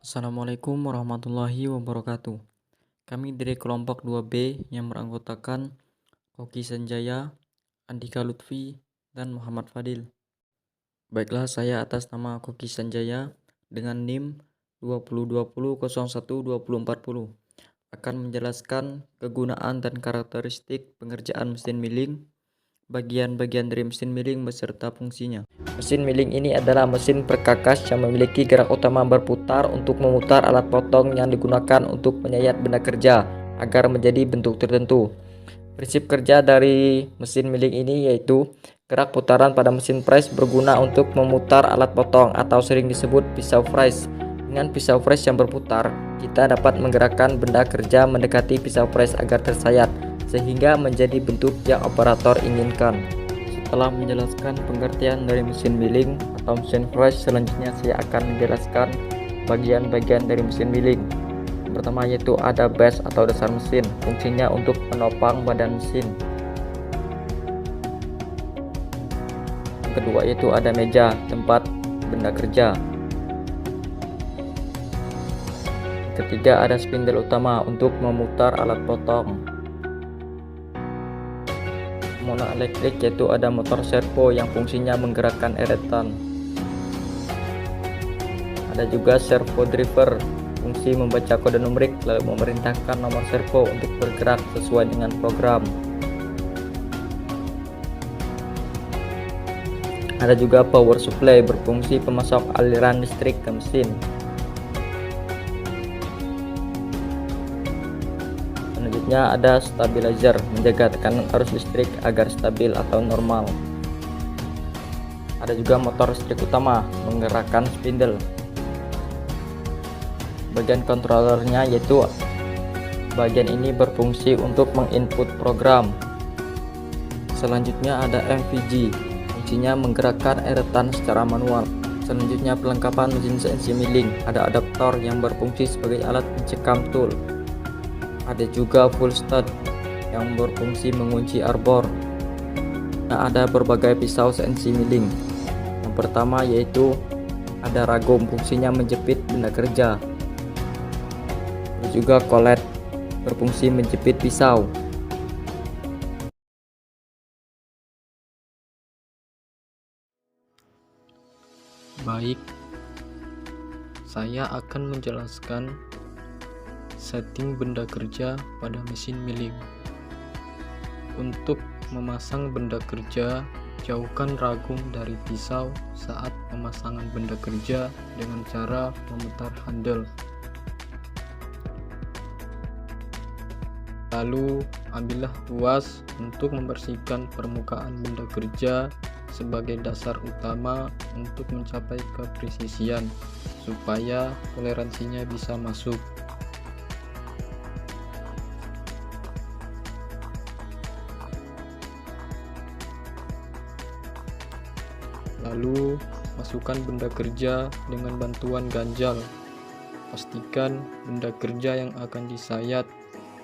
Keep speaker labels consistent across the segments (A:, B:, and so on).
A: Assalamualaikum warahmatullahi wabarakatuh. Kami dari kelompok 2B yang beranggotakan Koki Sanjaya, Andika Lutfi, dan Muhammad Fadil. Baiklah, saya atas nama Koki Sanjaya dengan NIM 2020012040 akan menjelaskan kegunaan dan karakteristik pengerjaan mesin milling, bagian-bagian dari mesin milling beserta fungsinya. Mesin milling ini adalah mesin perkakas yang memiliki gerak utama berputar untuk memutar alat potong yang digunakan untuk menyayat benda kerja agar menjadi bentuk tertentu. Prinsip kerja dari mesin milling ini yaitu gerak putaran pada mesin press berguna untuk memutar alat potong atau sering disebut pisau press. Dengan pisau press yang berputar, kita dapat menggerakkan benda kerja mendekati pisau press agar tersayat sehingga menjadi bentuk yang operator inginkan. Setelah menjelaskan pengertian dari mesin milling atau mesin press, selanjutnya saya akan menjelaskan bagian-bagian dari mesin milling. Pertama yaitu ada base atau dasar mesin, fungsinya untuk menopang badan mesin. Yang kedua yaitu ada meja, tempat benda kerja. Yang ketiga ada spindle utama untuk memutar alat potong. Motor elektrik yaitu ada motor servo yang fungsinya menggerakkan eretan. Ada juga servo driver, fungsi membaca kode numerik lalu memerintahkan nomor servo untuk bergerak sesuai dengan program. Ada juga power supply, berfungsi pemasok aliran listrik ke mesin. Selanjutnya ada stabilizer, menjaga tekanan arus listrik agar stabil atau normal. Ada juga motor listrik utama, menggerakkan spindle. Bagian controllernya yaitu bagian ini berfungsi untuk menginput program. Selanjutnya ada MVG, fungsinya menggerakkan eretan secara manual. Selanjutnya perlengkapan mesin CNC milling, ada adaptor yang berfungsi sebagai alat pencekam tool. Ada juga full stud yang berfungsi mengunci arbor. Ada berbagai pisau CNC milling. Yang pertama yaitu ada ragum, fungsinya menjepit benda kerja. Juga collet, berfungsi menjepit pisau.
B: Baik, saya akan menjelaskan setting benda kerja pada mesin milling. Untuk memasang benda kerja, jauhkan ragum dari pisau saat pemasangan benda kerja dengan cara memutar handle. Lalu, ambillah tuas untuk membersihkan permukaan benda kerja sebagai dasar utama untuk mencapai kepresisian, supaya toleransinya bisa masuk. Lalu, masukkan benda kerja dengan bantuan ganjal. Pastikan benda kerja yang akan disayat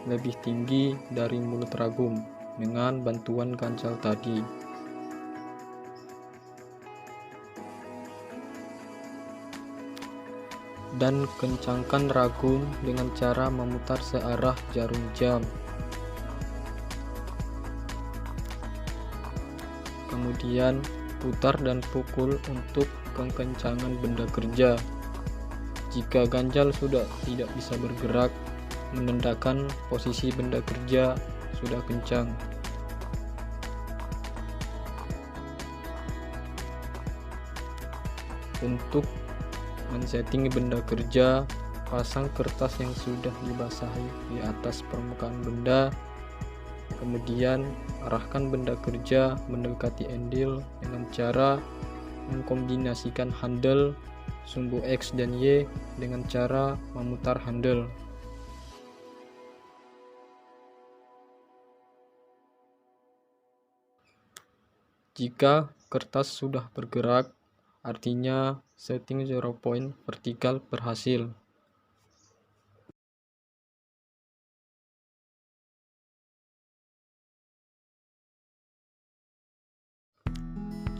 B: lebih tinggi dari mulut ragum dengan bantuan ganjal tadi. Dan kencangkan ragum dengan cara memutar searah jarum jam. Kemudian putar dan pukul untuk kekencangan benda kerja. Jika ganjal sudah tidak bisa bergerak, menandakan posisi benda kerja sudah kencang. Untuk men-setting benda kerja, pasang kertas yang sudah dibasahi di atas permukaan benda. Kemudian arahkan benda kerja mendekati endil dengan cara mengkombinasikan handle, sumbu X dan Y dengan cara memutar handle. Jika kertas sudah bergerak, artinya setting 0 point vertikal berhasil.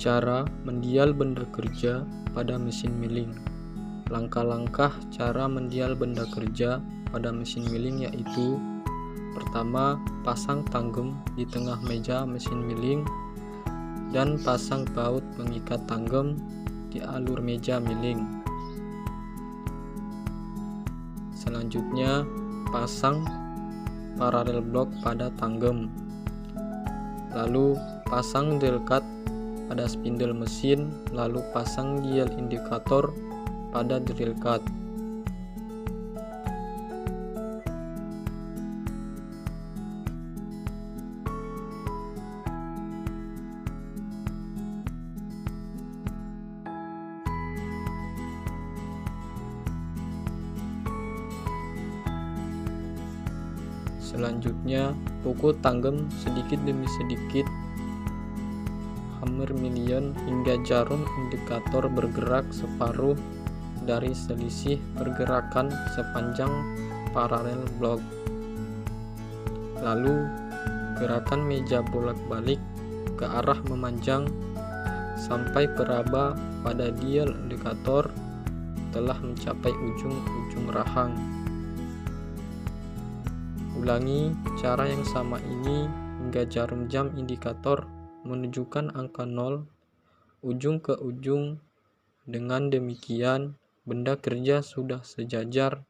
B: Cara mendial benda kerja pada mesin milling. Langkah-langkah cara mendial benda kerja pada mesin milling yaitu: pertama, pasang tanggem di tengah meja mesin milling dan pasang baut pengikat tanggem di alur meja milling. Selanjutnya, pasang paralel blok pada tanggem. Lalu pasang drill cut pada spindle mesin, lalu pasang dial indikator pada drill cut. Selanjutnya, pukul tanggem sedikit demi sedikit hammer million hingga jarum indikator bergerak separuh dari selisih pergerakan sepanjang paralel blok. Lalu, gerakan meja bolak-balik ke arah memanjang sampai peraba pada dial indikator telah mencapai ujung-ujung rahang. Ulangi cara yang sama ini hingga jarum jam indikator menunjukkan angka 0 ujung ke ujung. Dengan demikian, benda kerja sudah sejajar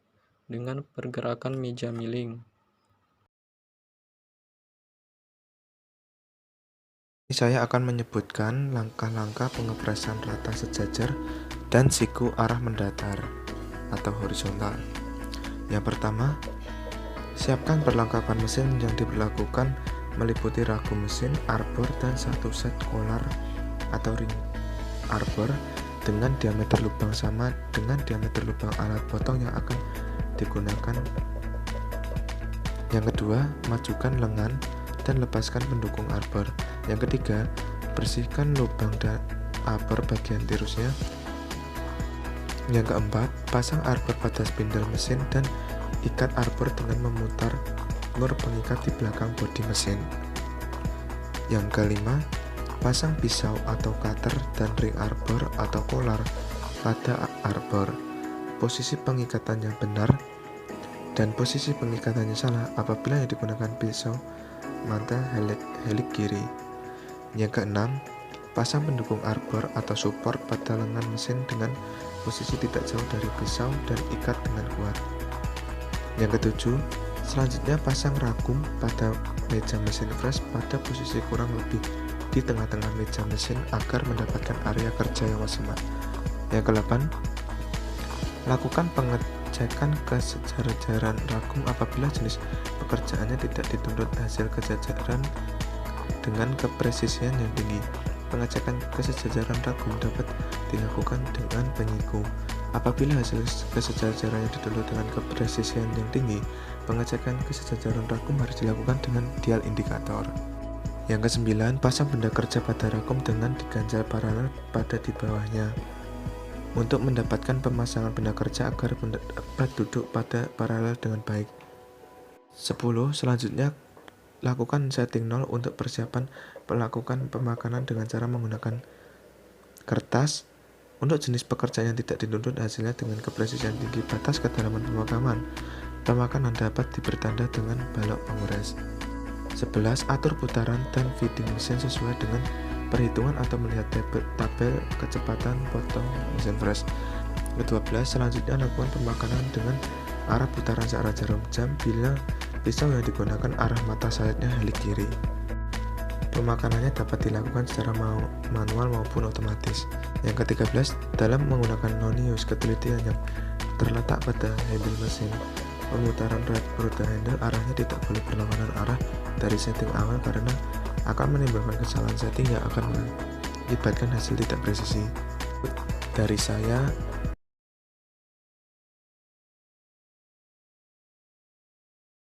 B: dengan pergerakan meja milling.
C: Saya akan menyebutkan langkah-langkah pengepresan rata sejajar dan siku arah mendatar atau horizontal. Yang pertama, siapkan perlengkapan mesin yang diberlakukan meliputi ragum mesin, arbor, dan satu set kolar atau ring arbor dengan diameter lubang sama dengan diameter lubang alat potong yang akan digunakan. Yang kedua, majukan lengan dan lepaskan pendukung arbor. Yang ketiga, bersihkan lubang dan arbor bagian tirusnya. Yang keempat, pasang arbor pada spindle mesin dan ikat arbor dengan memutar nur pengikat di belakang bodi mesin. Yang kelima, pasang pisau atau cutter dan ring arbor atau kolar pada arbor. Posisi pengikatan yang benar dan posisi pengikatannya salah apabila yang digunakan pisau mata helik kiri. Yang keenam, pasang pendukung arbor atau support pada lengan mesin dengan posisi tidak jauh dari pisau dan ikat dengan kuat. Yang ketujuh, selanjutnya pasang ragum pada meja mesin fresh pada posisi kurang lebih di tengah-tengah meja mesin agar mendapatkan area kerja yang maksimal. Yang ke-8, lakukan pengecekan kesejajaran ragum apabila jenis pekerjaannya tidak dituntut hasil kesejajaran dengan kepresisian yang tinggi. Pengecekan kesejajaran ragum dapat dilakukan dengan penyiku. Apabila hasil kesejajarannya dituntut dengan kepresisian yang tinggi, pengecekan kesejajaran ragum harus dilakukan dengan dial indikator. Yang ke-9, pasang benda kerja pada ragum dengan diganjal paralel pada di bawahnya untuk mendapatkan pemasangan benda kerja agar dapat duduk pada paralel dengan baik. 10. Selanjutnya, lakukan setting 0 untuk persiapan melakukan pemakanan dengan cara menggunakan kertas. Untuk jenis pekerjaan yang tidak dituntut hasilnya dengan kepresisian tinggi, batas kedalaman pemakanan dapat dipertanda dengan balok penguras. 11. Atur putaran dan feeding mesin sesuai dengan perhitungan atau melihat tabel kecepatan potong mesin fresh. Ke-12. Selanjutnya lakukan pemakanan dengan arah putaran searah jarum jam bila pisau yang digunakan arah mata sayapnya helik kiri. Pemakanannya dapat dilakukan secara manual maupun otomatis. Yang ke-13, dalam menggunakan non-use ketelitian yang terletak pada handle mesin, pemutaran roda handle arahnya tidak boleh berlawanan arah dari setting awal karena akan menimbulkan kesalahan setting yang akan mengakibatkan hasil tidak presisi. Dari saya,